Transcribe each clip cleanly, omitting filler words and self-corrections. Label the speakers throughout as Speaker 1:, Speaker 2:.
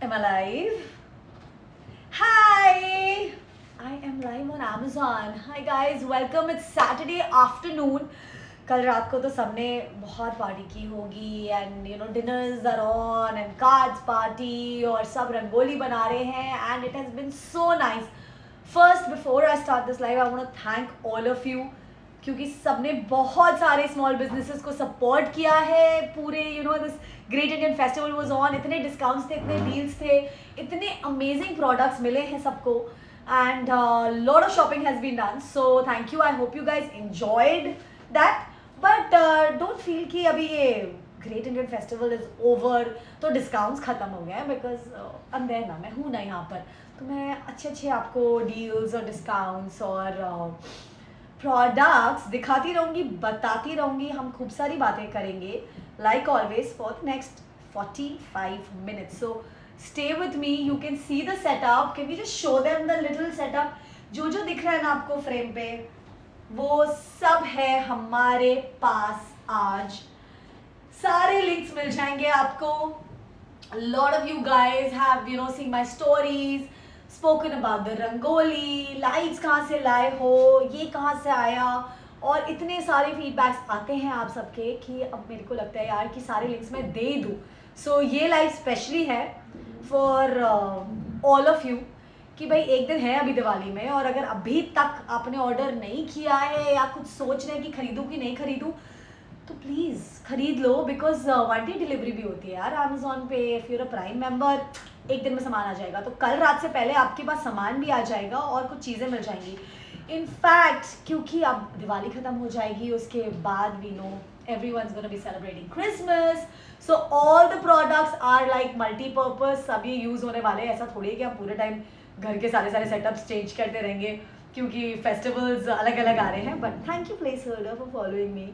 Speaker 1: Am I live? Hi! I am live on Amazon. Hi guys, welcome. It's Saturday afternoon. कल रात को तो सबने बहुत पार्टी की होगी and you know dinners are on and cards party और सब रंगोली बना रहे हैं and it has been so nice. First before I start this live I want to thank all of you क्योंकि सबने बहुत सारे स्मॉल बिजनेसेस को सपोर्ट किया है. पूरे you know this great Indian festival was on. इतने डिस्काउंट्स थे, इतने डील्स थे, इतने अमेजिंग प्रोडक्ट्स मिले हैं सबको and lot of shopping has been done. So thank you. I hope you guys enjoyed that. But don't feel कि अभी ये great Indian festival is over तो डिस्काउंट्स खत्म हो गए हैं बिकॉज अंदर ना मैं हूँ ना यहाँ पर, तो मैं अच्छे अच्छे आपको डील्स और डिस्काउंट्स और प्रोडक्ट्स दिखाती रहूँगी, बताती रहूँगी. हम खूब सारी बातें करेंगे like always for the next 45 minutes. So stay with me. You can see the setup. Can we just show them the little setup? जो जो दिख रहा है ना आपको फ्रेम पे वो सब है हमारे पास आज. सारे लिंक्स मिल जाएंगे आपको. Lot of you guys have seen my stories, spoken about the rangoli, lights कहाँ से लाए हो, ये कहाँ से आया, और इतने सारे फीडबैक्स आते हैं आप सबके कि अब मेरे को लगता है यार कि सारे लिंक्स मैं दे दूँ. सो ये लाइव स्पेशली है फॉर ऑल ऑफ यू कि भाई एक दिन है अभी दिवाली में और अगर अभी तक आपने ऑर्डर नहीं किया है या कुछ सोच रहे हैं कि खरीदूँ कि नहीं खरीदूँ तो प्लीज़ खरीद लो बिकॉज वन डे डिलीवरी भी होती है यार अमेजोन पे. If you're a prime member एक दिन में सामान आ जाएगा, तो कल रात से पहले आपके पास सामान भी आ जाएगा और कुछ चीज़ें मिल जाएंगी. इनफैक्ट क्योंकि अब दिवाली ख़त्म हो जाएगी उसके बाद we know everyone's gonna be celebrating Christmas, so all the products are like multi-purpose. सब ये यूज़ होने वाले हैं. ऐसा थोड़ी है कि हम पूरे टाइम घर के सारे सारे सेटअप्स चेंज करते रहेंगे क्योंकि फेस्टिवल्स अलग अलग आ रहे हैं. But thank you placeholder for following me.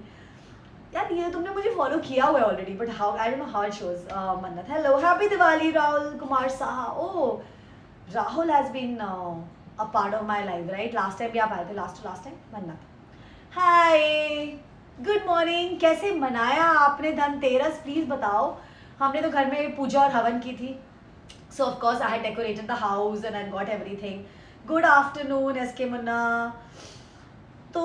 Speaker 1: यार ये तुमने मुझे फॉलो किया हुआ है already but how I don't know how it shows. Mannat hello, happy Diwali Rahul Kumar Saha. Oh, Rahul has been a part of my life right. Last time भी आप आए थे, लास्ट टाइम. मन्नत हाय, गुड मॉर्निंग. कैसे मनाया आपने धनतेरस प्लीज़ बताओ. हमने तो घर में पूजा और हवन की थी. सो of course I had decorated the house and I got everything. Good afternoon S के मुन्ना. तो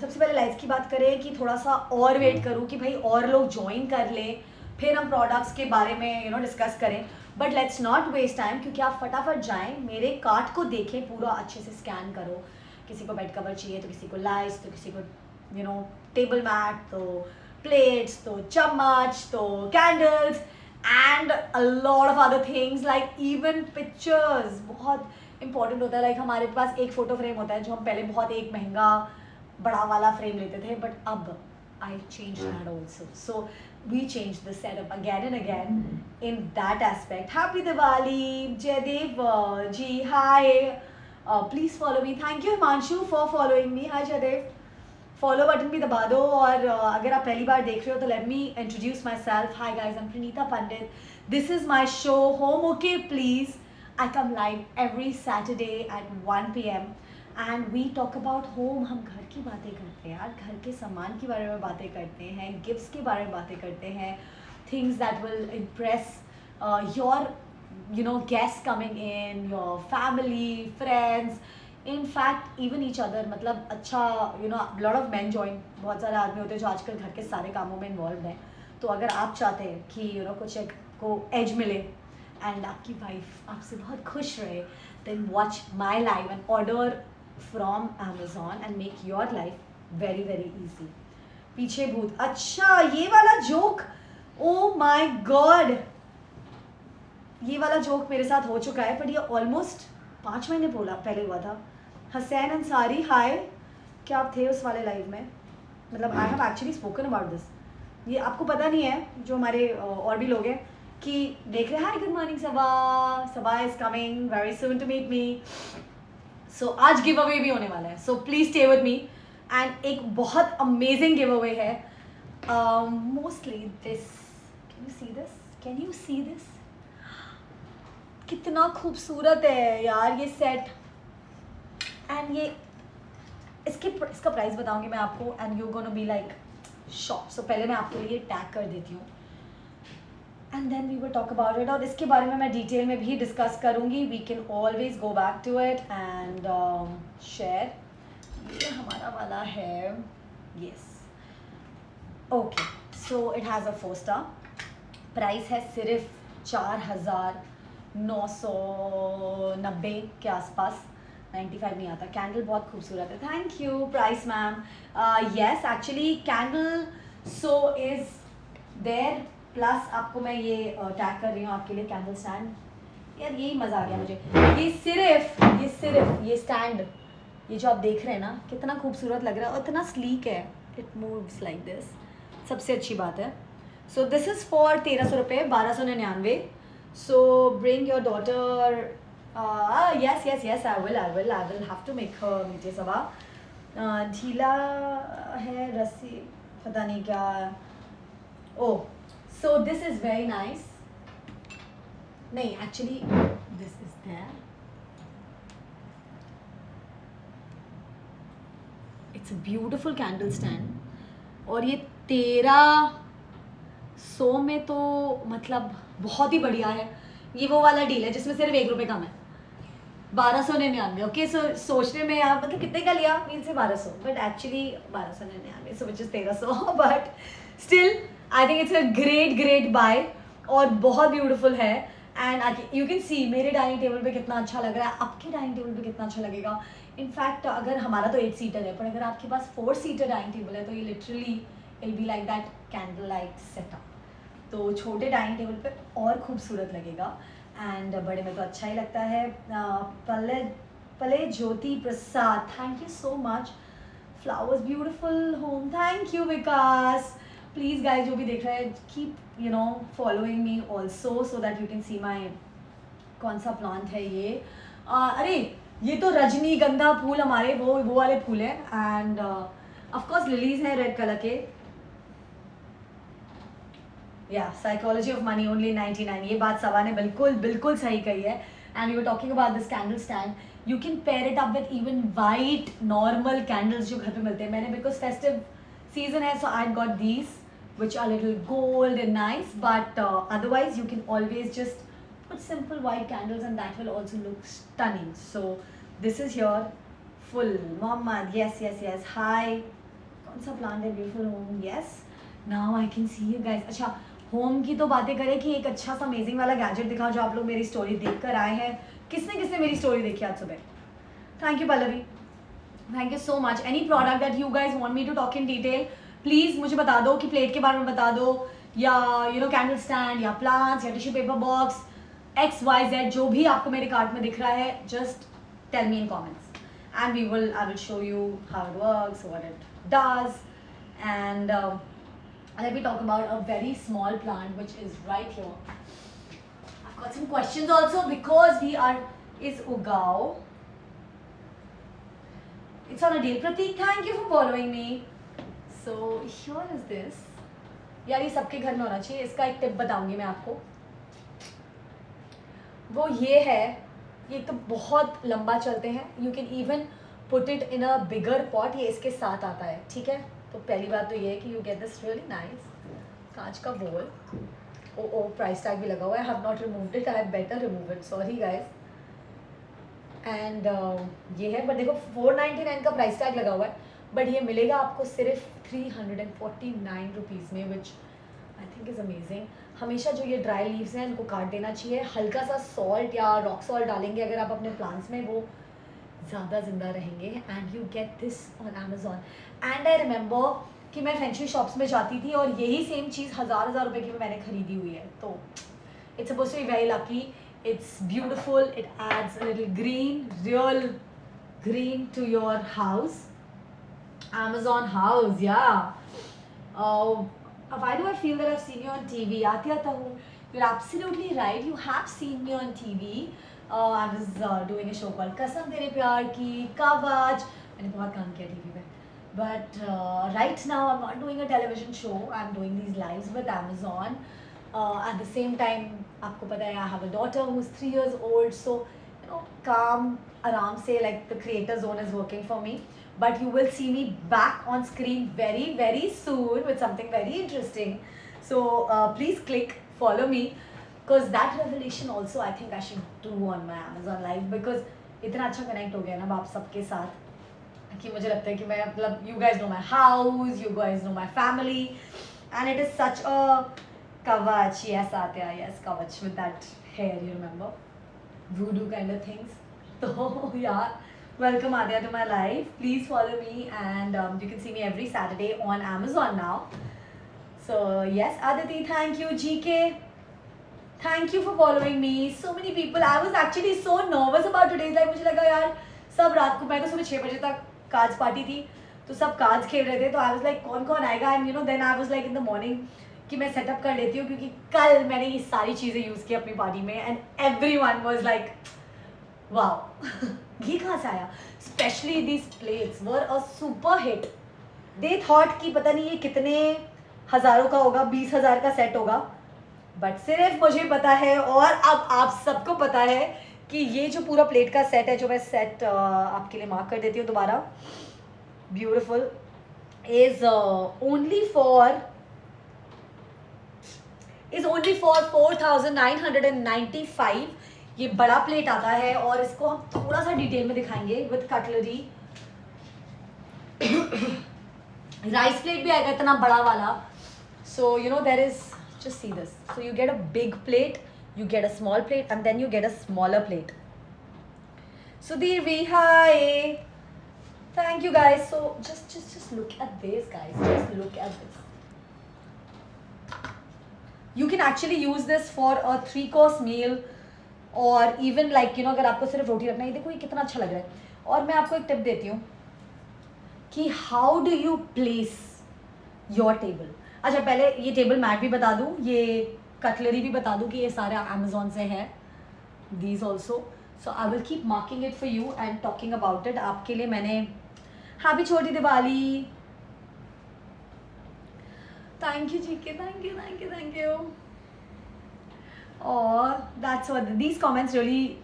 Speaker 1: सबसे पहले लाइव्स की बात करें कि थोड़ा सा और वेट करूँ कि भाई और लोग ज्वाइन कर लें, फिर हम प्रोडक्ट्स के बारे में डिस्कस करें. But let's not waste time क्योंकि आप फटाफट जाएं, मेरे कार्ट को देखें, पूरा अच्छे से स्कैन करो. किसी को बेड कवर चाहिए तो किसी को लाइट्स, तो किसी को टेबल मैट, तो प्लेट्स, तो चम्मच, तो candles and a lot of other things like even pictures. बहुत इंपॉर्टेंट होता है. लाइक हमारे पास एक फ़ोटो फ्रेम होता है जो हम पहले बहुत एक महंगा बड़ा वाला फ्रेम लेते थे बट अब I change that also. So we change the setup again and again in that aspect. Happy Diwali Jaidev ji. Hi, please follow me. Thank you Himanshu for following me. Hi Jaidev. Follow button भी दबा दो. और अगर आप पहली बार देख रहे हो तो let me introduce myself. Hi guys, I am Pranita Pandit. This is my show home okay please. I come live every Saturday at 1 p.m. and we talk about home. हम घर की बातें करते हैं यार, घर के सामान के बारे में बातें करते हैं, गिफ्ट्स के बारे में बातें करते हैं, things that will impress your guests coming in, your family, friends, in fact even each other. मतलब अच्छा lot of men join. बहुत सारे आदमी होते हैं जो आजकल घर के सारे कामों में इन्वॉल्व हैं. तो अगर आप चाहते हैं कि कुछ एक को एज मिले एंड आपकी वाइफ आपसे बहुत खुश रहे, then watch my live and order from Amazon and make your life very very easy. पीछे भूत, अच्छा ये वाला जोक, ओ माई गॉड, ये वाला जोक मेरे साथ हो चुका है बट ये ऑलमोस्ट 5 महीने पहले हुआ था. हसैन अंसारी हाय, क्या आप थे उस वाले लाइव में? मतलब आई have actually spoken about this. ये आपको पता नहीं है जो हमारे और भी लोग हैं कि देख रहे हैं. Hi good morning Saba. Saba is coming very soon to meet me. So आज गिव अवे भी होने वाला है, so please stay with me. And एक बहुत अमेजिंग गिव अवे है. Mostly this, can you see this? Can you see this? कितना खूबसूरत है यार ये सेट. एंड ये इसका प्राइस बताऊंगी मैं आपको and you gonna be like shock. So पहले मैं आपके लिए टैग कर देती हूँ. And then we will talk about it, और इसके बारे में मैं डिटेल में भी डिस्कस करूँगी. We can always go back to it and share. ये हमारा वाला है. Yes, okay. So it has a 4 star. Price है सिर्फ 4,990 के आसपास. 95 नहीं आता. कैंडल बहुत खूबसूरत है. Thank you price ma'am. Yes, actually candle so is there. Plus आपको मैं ये टैग कर रही हूँ आपके लिए कैंडल स्टैंड. यार यही मज़ा आ गया मुझे. ये स्टैंड, ये जो आप देख रहे हैं ना, कितना खूबसूरत लग रहा है और इतना स्लीक है. It moves like this. सबसे अच्छी बात है. सो दिस इज़ फॉर 1300 रुपये, 1299. सो bring your daughter. yes, I will have to make her मीठे सबा. ढीला है रस्सी, पता नहीं क्या. ओह, so this is very nice. नहीं, actually this is there. It's a beautiful candle stand. और ये 1300 में तो मतलब बहुत ही बढ़िया है. ये वो वाला डील है जिसमें सिर्फ 1 रुपये कम है. 1299. ओके, सो सोचने में आप मतलब कितने का लिया, मीन से 1200, but actually 1299, so which is 1300. But still I think it's a great buy और बहुत ब्यूटीफुल है. एंड यू कैन सी मेरे डाइनिंग टेबल पे कितना अच्छा लग रहा है. आपके डाइनिंग टेबल पे कितना अच्छा लगेगा. इनफैक्ट अगर हमारा तो 8 सीटर है, पर अगर आपके पास 4 सीटर डाइनिंग टेबल है तो ये literally will be like that candle light setup. तो छोटे डाइनिंग टेबल पे और खूबसूरत लगेगा. एंड बड़े में तो अच्छा ही लगता है. पले Jyoti Prasad, thank you so much. Flowers, beautiful home. Thank you Vikas. Please guys, जो भी देख रहे हैं, keep following me also so that you can see my कौन सा प्लांट है ये. अरे ये तो रजनीगंधा फूल हमारे वो वाले फूल है. एंड ऑफकोर्स लिलीज है रेड कलर के. Psychology of money only 99. ये बात सवा ने बिल्कुल सही कही है. And we were talking about this candle stand. You can pair it up with even white normal candles जो घर पे मिलते हैं. मैंने बिकॉज फेस्टिव सीजन है, so I got these which are little gold and nice, but otherwise you can always just put simple white candles and that will also look stunning. So this is here full. Mohammed, yes. Hi. कौन सा plant है? Beautiful home. Yes. Now I can see you guys. अच्छा, home की तो बातें करें कि एक अच्छा सा अमेजिंग वाला गैजेट दिखाओ जो आप लोग मेरी स्टोरी देख कर आए हैं. किसने मेरी स्टोरी देखी आज सुबह? Thank you Pallavi. Thank you so much. Any product that you guys want me to talk in detail, please मुझे बता दो कि प्लेट के बारे में बता दो, या कैंडल स्टैंड, या प्लांट्स, या टिश्यू पेपर बॉक्स, XYZ जो भी आपको मेरे कार्ट में दिख रहा है, just tell me in comments and I will show you how it works, what it does. And let me talk about a very small plant which is right here. I've got some questions also because is Ugao. It's on a deal. Pratik, thank you for following me. So here is this. यार ये सबके घर में होना चाहिए. इसका एक tip बताऊंगी मैं आपको. वो ये है, ये तो बहुत लंबा चलते हैं. You can even put it in a bigger pot. ये इसके साथ आता है, ठीक है. तो पहली बात तो ये है कि you get this really nice कांच का बोल. ओ प्राइस टैग भी लगा हुआ है. आई have not removed it. I have better remove it, sorry guys. And ये है, बट देखो 499 का प्राइस टैग लगा हुआ है, बट ये मिलेगा आपको सिर्फ 349 रुपीज़ में, विच आई थिंक इज़ अमेजिंग. हमेशा जो ये ड्राई लीव्स हैं इनको काट देना चाहिए. हल्का सा सॉल्ट या रॉक सॉल्ट डालेंगे अगर आप अपने प्लांट्स में, वो ज़्यादा जिंदा रहेंगे. And you get this on Amazon. And I remember कि मैं फैंसी शॉप्स में जाती थी और यही सेम चीज़ हज़ार रुपए की मैंने खरीदी हुई है. तो it's supposed to be very lucky. It's beautiful. It adds a little green, real green to your house. Amazon house, yeah. Why do I feel that I've seen you on TV? आती हूँ. You're absolutely right. You have seen me on TV. I was doing a show called कसम तेरे प्यार की, कवच. मैंने बहुत काम किया TV पे. But right now I'm not doing a television show. I'm doing these lives with Amazon. At the same time, आपको पता है, I have a daughter who's 3 years old, so काम आराम से, like the creator zone is working for me. But you will see me back on screen very soon with something very interesting. So please click follow me, because that revelation also I think I should do on my Amazon live, because इतना अच्छा connect हो गया ना आप सबके साथ कि मुझे लगता है कि मैं मतलब you guys know my house, you guys know my family, and it is such a kavach. Yes Atya, yes kavach with that hair, you remember voodoo kind of things. So yeah, welcome Adya to my life. Please follow me, and you can see me every Saturday on Amazon now. So yes, Aditi, thank you. GK, thank you for following me. So many people. I was actually so nervous about today's live. मुझे लगा यार सब रात को, मैं तो सुबह 6 बजे तक कार्ड्स पार्टी थी तो सब कार्ड्स खेल रहे थे, तो आई वाज लाइक कौन कौन आएगा, and you know then I was like in the morning कि मैं सेटअप कर लेती हूँ, क्योंकि कल मैंने ये सारी चीज़ें यूज़ की अपनी पार्टी में, and everyone was like wow. घी कहाँ से आया? Specially this plates were a super hit. They thought कि पता नहीं ये कितने हज़ारों का होगा, 20,000 का सेट होगा, बट सिर्फ मुझे पता है और अब आप सबको पता है कि ये जो पूरा प्लेट का सेट है, जो मैं सेट आपके लिए मार्क कर देती हूँ दोबारा, ब्यूटिफुल, इज ओनली फॉर 4,995. ये बड़ा प्लेट आता है और इसको हम थोड़ा सा डिटेल में दिखाएंगे विद कटलरी. राइस प्लेट भी आएगा इतना बड़ा वाला. So you know there is, just see this, so you get a big plate, you get a small plate, and then you get a smaller plate. Sudhir, hi, thank you guys. So just look at this, guys, just look at this. You can actually use this for a 3-course meal, or even like you know अगर आपको सिर्फ रोटी रखना है. देखो ये कितना अच्छा लग रहा है. और मैं आपको एक टिप देती हूँ कि how do you place your table. अच्छा पहले ये टेबल मैट भी बता दूँ, ये कटलरी भी बता दूँ कि ये सारे अमेजोन से है, these also. So I will keep marking it for you and talking about it. आपके लिए मैंने happy Chhoti Diwali. Thank you G K, thank you thank you thank you. और that's what these comments really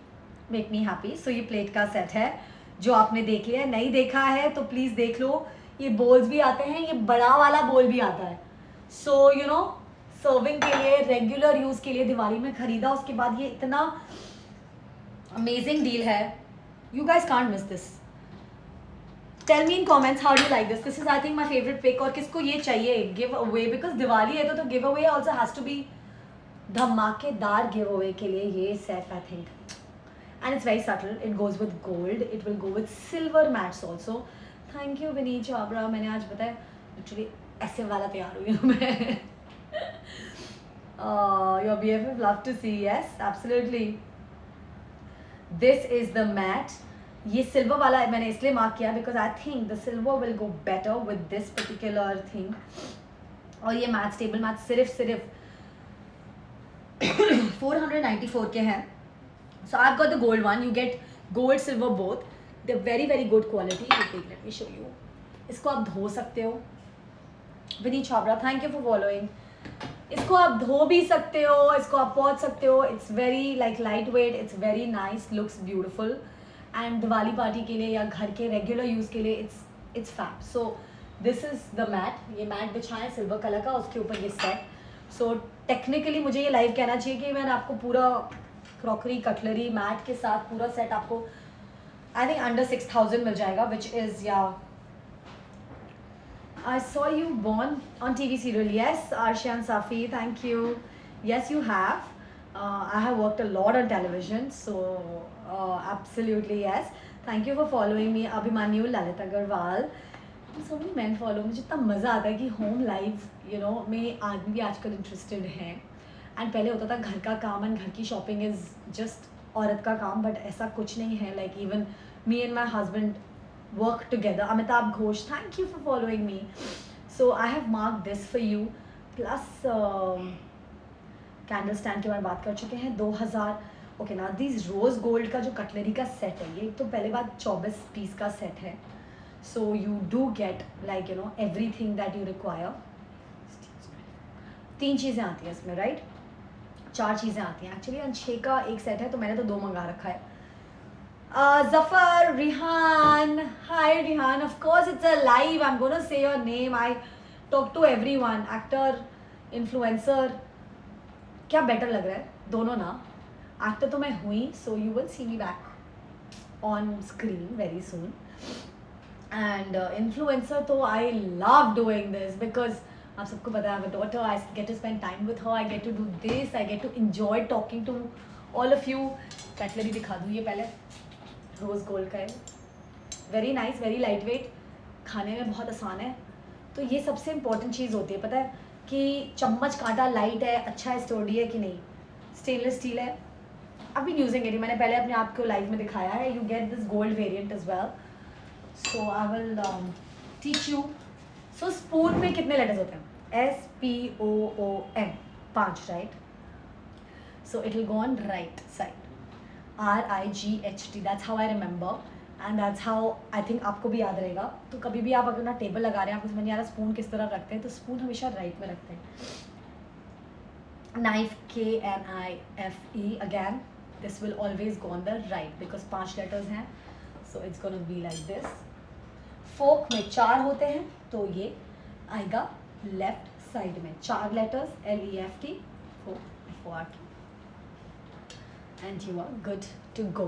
Speaker 1: make me happy. सो ये plate का set है जो आपने देख लिया है. नहीं देखा है तो प्लीज़ देख लो. ये बोल्स भी आते हैं, ये बड़ा वाला बोल भी आता है. सो यू नो सर्विंग के लिए, रेगुलर यूज़ के लिए दिवाली में ख़रीदा, उसके बाद ये इतना अमेजिंग डील है. You guys can't miss this. Tell me in comments how do like this. This is I think my favourite pick. और किसको ये चाहिए गिव अवे, बिकॉज दिवाली है तो giveaway also has to be धमाकेदार. Giveaway के लिए ये set I think, and it's very subtle. It goes with gold, it will go with silver mats also. Thank you Vineet Chabra. मैंने आज बताया actually ऐसे वाला तैयार हुई हूँ मैं. Your BFF love to see. Yes absolutely. This is the mat. ये सिल्वर वाला मैंने इसलिए मार्क किया because I think the silver will go better with this particular thing. और ये मैट्स, टेबल मैट्स सिर्फ 494 के हैं. So I got the gold one. You get gold silver both. They very very good quality. Let me show you. इसको आप धो सकते हो. Vineet Chhabra, thank you for following. इसको आप धो भी सकते हो, इसको आप पहुँच सकते हो. It's very like light weight, it's very nice, looks beautiful. And Diwali party के लिए या घर के रेगुलर यूज़ के लिए it's fab. So this is the mat. ये मैट बिछाएं सिल्वर कलर का, उसके ऊपर ये सेट. सो टेक्निकली मुझे ये लाइव कहना चाहिए कि मैंने आपको पूरा क्रॉकरी कटलरी मैट के साथ पूरा सेट आपको आई थिंक अंडर 6,000 मिल जाएगा, विच इज़ या I saw you born on TV serial. Yes, Arshan Safi, thank you. Yes, you have. I have worked a lot on television, so absolutely yes. Thank you for following me. Abhimanyu, Lalit Agarwal. So many men follow. मुझे इतना मज़ा आता है कि home life you know में आदमी भी आजकल इंटरेस्टेड हैं. एंड पहले होता था घर का काम एंड घर की शॉपिंग इज़ जस्ट औरत का काम, बट ऐसा कुछ नहीं है. Like even me and my husband work together. Amitabh Ghosh, thank you for following me. So I have marked this for you. Plus candle stand के बारे में बात कर चुके हैं. 2000. ओके ना, दिस रोज़ गोल्ड का जो कटलरी का सेट है, ये तो पहले बात 24 पीस का सेट है. So you do get like you know everything that you require. 3 चीज़ें आती हैं इसमें, राइट? 4 चीज़ें आती हैं एक्चुअली. एंड 6 का एक सेट है, तो मैंने तो 2 मंगा रखा है. Zafar, Rihan, hi Rihan. Of course, it's a live. I'm gonna say your name. I talk to everyone. Actor influencer क्या बेटर लग रहा है? दोनों ना. एक्टर तो मैं हुई, so you will see me back on screen very soon. And influencer तो I love doing this because आप सबको पता है, daughter, I get to spend time with her, I get to do this, I get to enjoy talking to all of you. Cutlery दिखा दूँ ये पहले. Rose gold का है, very nice, very light wait, खाने में बहुत आसान है. तो ये सबसे इम्पॉर्टेंट चीज़ होती है, पता है कि चम्मच कांटा लाइट है, अच्छा है, स्टोडी है कि नहीं. स्टेनलेस स्टील है. अभी यूजिंग इट, मैंने पहले अपने आप को लाइव में दिखाया है. You get this gold variant as well, so I will teach you. So spoon में कितने लेटर्स होते हैं? SPOON, 5, right? So it will go on right side. RIGHT, that's how I remember and that's how I think आपको भी याद रहेगा. तो कभी भी आप अपना टेबल लगा रहे हैं, आपको समझ नहीं आ रहा स्पून किस तरफ रखते हैं, तो स्पून हमेशा राइट में रखते हैं. Knife, KNIFE, again this will always go on the right because 5 letters हैं, so it's gonna be like this. Fork में 4 होते हैं, तो ये आएगा लेफ्ट साइड में. 4 letters, LEFT, FORK, and you are good to go.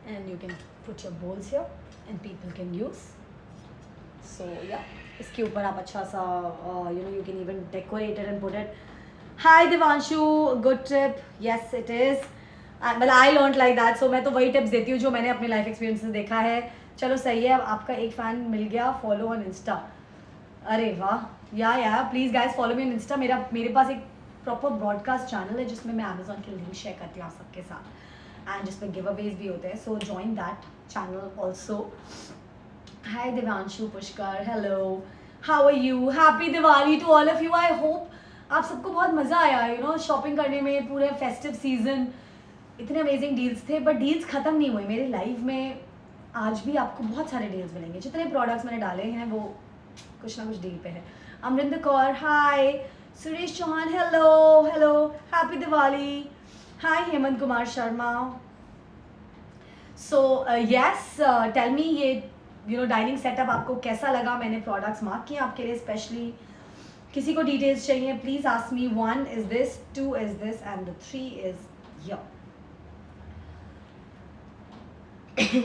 Speaker 1: And you can put your bowls here and people can use. So yeah, इसके ऊपर आप अच्छा सा you can even decorate it and put it. Hi Devanshu, good tip. Yes it is. Well I learned like that, so मैं तो वही tips देती हूँ जो मैंने अपने लाइफ एक्सपीरियंस से देखा है. चलो सही है, आपका एक फ़ैन मिल गया. Follow on Insta. अरे वाह, या please guys follow me on Insta. मेरे पास एक प्रॉपर ब्रॉडकास्ट चैनल है जिसमें मैं अमेजोन के लिंक शेयर करती हूँ आप सबके साथ, एंड जिसमें गिव अवेज भी होते हैं. So join that channel also. Hi Devanshu, Pushkar, hello, how are you? Happy Diwali to all of you. I hope आप सबको बहुत मज़ा आया शॉपिंग करने में. पूरे फेस्टिव सीजन इतने अमेजिंग डील्स थे, बट डील्स ख़त्म नहीं हुए मेरे लाइफ में. आज भी आपको बहुत सारे डील्स मिलेंगे. जितने प्रोडक्ट्स मैंने डाले हैं वो कुछ ना कुछ डील पे है. Amarinder Kaur, hi. Suresh Chauhan, hello, happy Diwali. Hi Hemant Kumar Sharma. So yes, tell me ये डाइनिंग सेटअप आपको कैसा लगा? मैंने प्रोडक्ट्स मार्क किए आपके लिए स्पेशली. किसी को डिटेल्स चाहिए please ask me. 1 is this, 2 is this and 3 is your.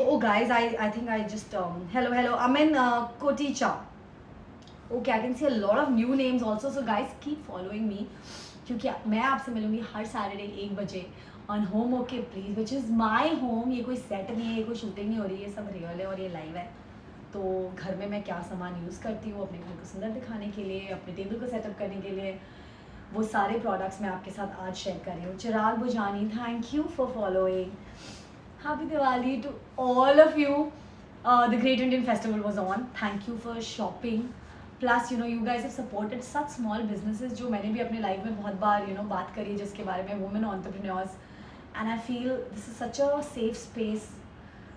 Speaker 1: Oh guys, I think I just hello Amin Koticha. Okay, I can see a lot of new names also, so guys keep following me क्योंकि मैं आपसे मिलूंगी हर Saturday 1 बजे on home okay please, which is my home. ये कोई set नहीं है, ये कोई शूटिंग नहीं हो रही है, ये सब रियल है और ये लाइव है. तो घर में मैं क्या सामान यूज़ करती हूँ अपने घर को सुंदर दिखाने के लिए, अपने टेबल को सेटअप करने के लिए, वो सारे प्रोडक्ट्स मैं आपके साथ आज शेयर कर रही हूँ. Chirag Bujhani, thank you for following. Happy Diwali to all of you. The Great Indian Festival was on. Thank you for shopping. Plus, you guys have supported such small businesses जो मैंने भी अपने लाइफ में बहुत बार बात करी है, जिसके बारे में, women entrepreneurs. And I feel this is such a safe space,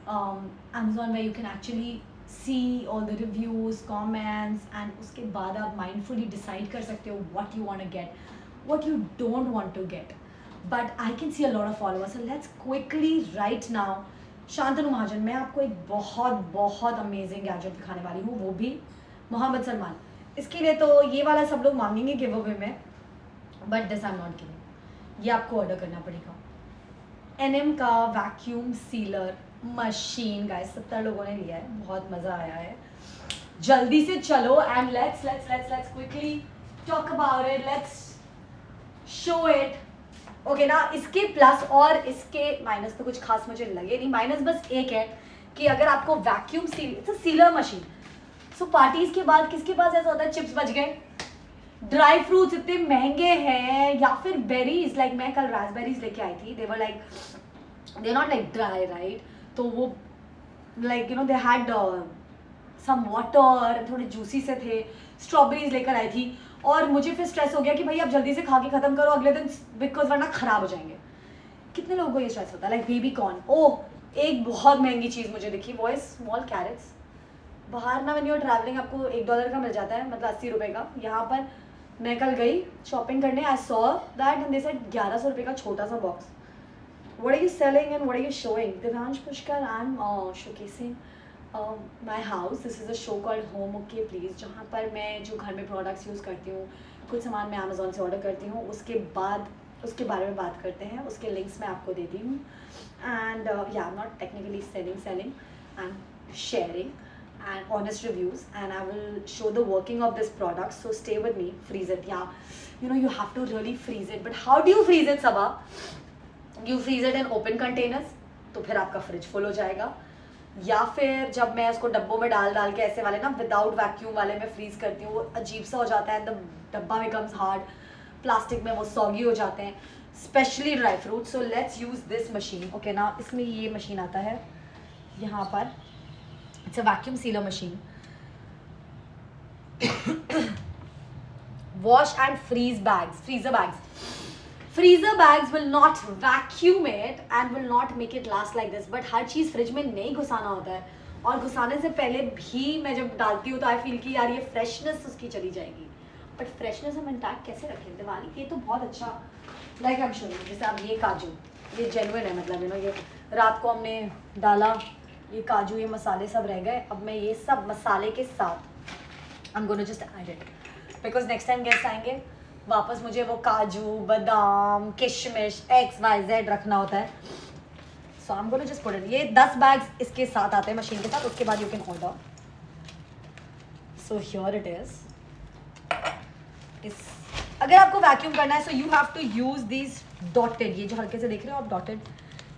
Speaker 1: Amazon, where you can actually see all the reviews, comments, and उसके बाद आप mindfully decide कर सकते हो what you want to get, what you don't want to get. But I can see a lot of followers. So let's quickly right now. Shantanu महाजन, मैं आपको एक बहुत अमेजिंग गैजेट दिखाने वाली हूँ, वो भी मोहम्मद सलमान. इसके लिए तो ये वाला सब लोग मांगेंगे गिव अवे में, but this I am not giving. ये आपको ऑर्डर करना पड़ेगा. NM का वैक्यूम सीलर मशीन गाइस, 70 लोगों ने लिया है, बहुत मज़ा आया है. जल्दी से चलो and let's quickly talk about it. Let's show it. Okay ना. इसके प्लस और इसके माइनस तो कुछ खास मुझे लगे नहीं. माइनस बस एक है कि अगर आपको वैक्यूम सीलर मशीन, सो पार्टीज के बाद किसके पास ऐसा होता है चिप्स बच गए, ड्राई फ्रूट्स इतने महंगे हैं, या फिर बेरीज, लाइक मैं कल रास्पबेरीज लेके आई थी. They were like, they not like dry, right? तो वो like they had some water, थोड़े जूसी से थे. स्ट्रॉबेरीज लेकर आई थी और मुझे फिर स्ट्रेस हो गया कि भाई आप जल्दी से खा के ख़त्म करो अगले दिन, बिकॉज वरना ख़राब हो जाएंगे. कितने लोगों को ये स्ट्रेस होता है? Like baby corn. ओह, एक बहुत महंगी चीज़ मुझे दिखी, वो है स्मॉल कैरेट्स. बाहर ना व्हेन यू आर ट्रैवलिंग आपको $1 का मिल जाता है, मतलब 80 रुपये का. यहाँ पर मैं कल गई शॉपिंग करने, I saw that and they said 1100 रुपये का छोटा सा box. What are you selling and what are you showing? Divyansh Pushkar, I am showcasing my house. This is a show called home okay please, जहाँ पर मैं जो घर में प्रोडक्ट्स यूज़ करती हूँ, कुछ सामान मैं अमेज़ोन से ऑर्डर करती हूँ, उसके बाद उसके बारे में बात करते हैं, उसके लिंक्स मैं आपको देती हूँ. एंड या not technically selling, I am sharing and honest reviews, and I will show the working of this product. So stay with me. Freeze it. Yeah, you know, you have to really freeze it. But how do you freeze it, Sabha? You freeze it in open containers, तो फिर आपका fridge full हो जाएगा. या फिर जब मैं उसको डब्बों में डाल के ऐसे वाले ना विदाउट वैक्यूम वाले में फ्रीज करती हूँ, वो अजीब सा हो जाता है. द डब्बा बिकम्स हार्ड, प्लास्टिक में वो सॉगी हो जाते हैं, specially dry fruit. So let's use this machine. Okay ना, इसमें ये मशीन आता है यहाँ पर. It's a vacuum sealer machine. Wash and freeze bags, freezer bags. Freezer bags will not vacuum it and will not make it last like this. But her cheese fridge में नहीं घुसाना होता है, और घुसाने से पहले भी मैं जब डालती हूँ तो आई फील कि यार ये फ्रेशनेस उसकी चली जाएगी. बट फ्रेशनेस हम इंटैक्ट कैसे रखें दिवाली के? तो बहुत अच्छा लाइक आई एम शोइंग. जैसे अब ये काजू, ये जेन्युइन है, मतलब यू नो, ये रात को हमने डाला, ये काजू, ये मसाले सब रह गए. अब मैं ये सब मसाले के साथ आई am gonna just add it, because next time guest आएंगे वापस मुझे वो काजू, बादाम, किशमिश, XYZ रखना होता है. So I am gonna just put it. ये 10 बैग्स इसके साथ आते हैं मशीन के साथ. उसके बाद you can order. So here it is. अगर आपको वैक्यूम करना है, so you have to use this dotted, ये जो हल्के से देख रहे हो आप डॉटेड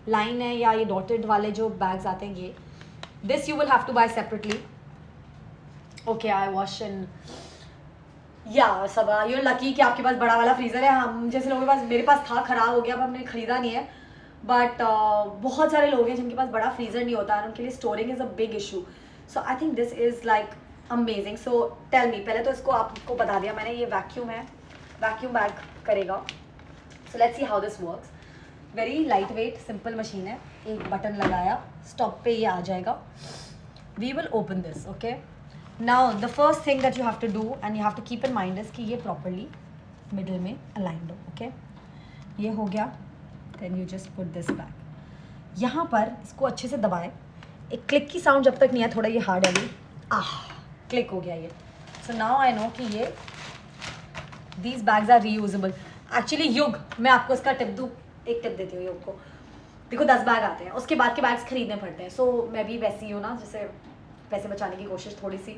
Speaker 1: लाइन है, या ये डॉटेड वाले जो बैग्स आते हैं, ये this you will have to buy separately. Okay, I wash in या सब. यूर लकी कि आपके पास बड़ा वाला फ्रीज़र है. हम जैसे लोगों के पास, मेरे पास था, ख़राब हो गया, अब हमने ख़रीदा नहीं है. बट बहुत सारे लोग हैं जिनके पास बड़ा फ्रीज़र नहीं होता है, उनके लिए storing is a big issue. So I think this is like amazing. So tell me, पहले तो इसको आपको बता दिया मैंने, ये वैक्यूम है, वैक्यूम बैग करेगा. So let's see how this works. Very light weight simple machine है. एक बटन लगाया, स्टॉप पे ये आ जाएगा. We will open this. Okay, now the first thing that you have to do and you have to keep in mind is कि ये properly middle में aligned हो. okay, ये हो गया. then you just put this back. यहाँ पर इसको अच्छे से दबाएं. एक क्लिक की साउंड जब तक नहीं है, थोड़ा ये हार्ड है अभी. क्लिक हो गया ये. so now I know कि ये these bags are reusable. actually युग, मैं आपको इसका टिप दूँ, एक टिप देती हूँ युग को. देखो 10 बैग आते हैं, उसके बाद के बैग्स खरीदने पड़ते हैं. सो मैं भी वैसी हूँ ना, जैसे पैसे बचाने की कोशिश थोड़ी सी.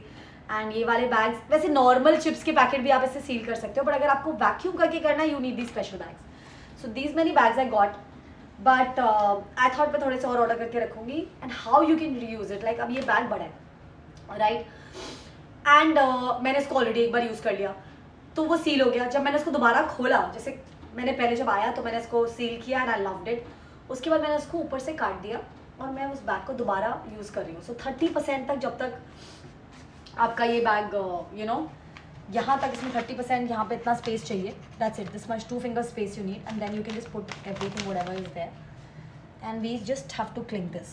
Speaker 1: एंड ये वाले बैग्स, वैसे नॉर्मल चिप्स के पैकेट भी आप इससे सील कर सकते हो, बट अगर आपको वैक्यूम करके करना है, you need the special bags. So these many bags I got, but I thought मैं थोड़े से और ऑर्डर करके रखूँगी. And how you can reuse it, like अब ये बैग बड़ा है, राइट, एंड मैंने इसको ऑलरेडी एक बार यूज़ कर लिया, तो वो सील हो गया. जब मैंने उसको दोबारा खोला, जैसे मैंने पहले जब आया तो मैंने इसको सील किया एंड आई लव्ड इट. उसके बाद मैंने उसको ऊपर से काट दिया और मैं उस बैग को दोबारा यूज़ कर रही हूँ. सो 30% तक, जब तक आपका ये बैग यू नो यहाँ तक, इसमें 30%, यहाँ पे इतना स्पेस चाहिए. That's it, this much 2 finger space you need, and then you can just put everything whatever is there, and we just have to clink this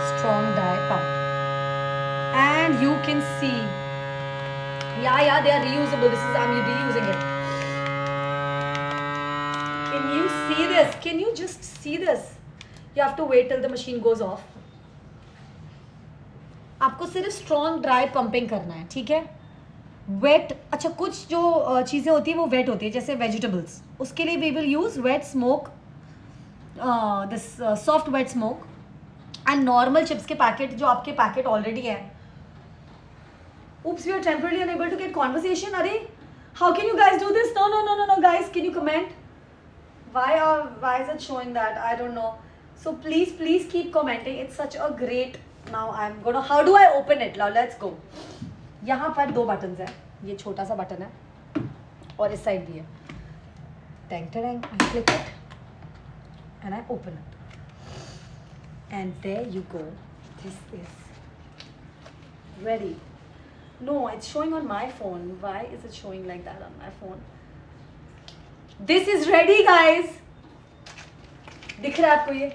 Speaker 1: strong die pump, and you can see yeah they are reusable. This is, I'm reusing it. Can you see this? Can you just see this? You have to wait till the machine goes off. आपको सिर्फ strong dry pumping करना है, ठीक है. Wait, अच्छा कुछ जो चीज़ें होती है वो वेट होती है, जैसे वेजिटेबल्स, उसके लिए we will use wet smoke, this soft wet smoke. And normal chips के पैकेट, जो आपके पैकेट ऑलरेडी है. Oops, we are temporarily unable to get conversation. Arey, how can you guys do this? No, guys, can you comment? Why is it showing that? I don't know. So please keep commenting. It's such a great. Now I'm gonna. How do I open it? Now let's go. यहाँ पर 2 buttons हैं. ये छोटा सा button है और इस side भी है. Tang. I click it and I open it. And there you go. This is ready. No, it's showing on my phone. Why is it showing like that on my phone? This is ready, guys. दिख रहा है आपको ये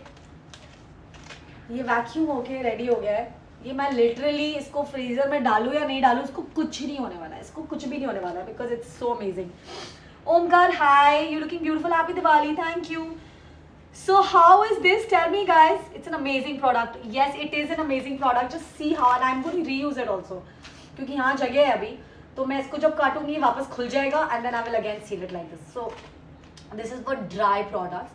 Speaker 1: vacuum होके ready हो गया है. ये मैं लिटरली इसको फ्रीजर में डालूँ या नहीं डालूँ, इसको कुछ नहीं होने वाला है, इसको कुछ भी नहीं होने वाला है, because it's so amazing. Omkar, high, you looking beautiful, happy Diwali, thank you. So how is this? Tell me, guys. It's an amazing product. Yes, it is an amazing product. Just see how, and I'm going to reuse it also. क्योंकि यहाँ जगह है अभी, तो मैं इसको जब काटूंगी वापस खुल जाएगा and then I will again seal it like this. So this is for dry products.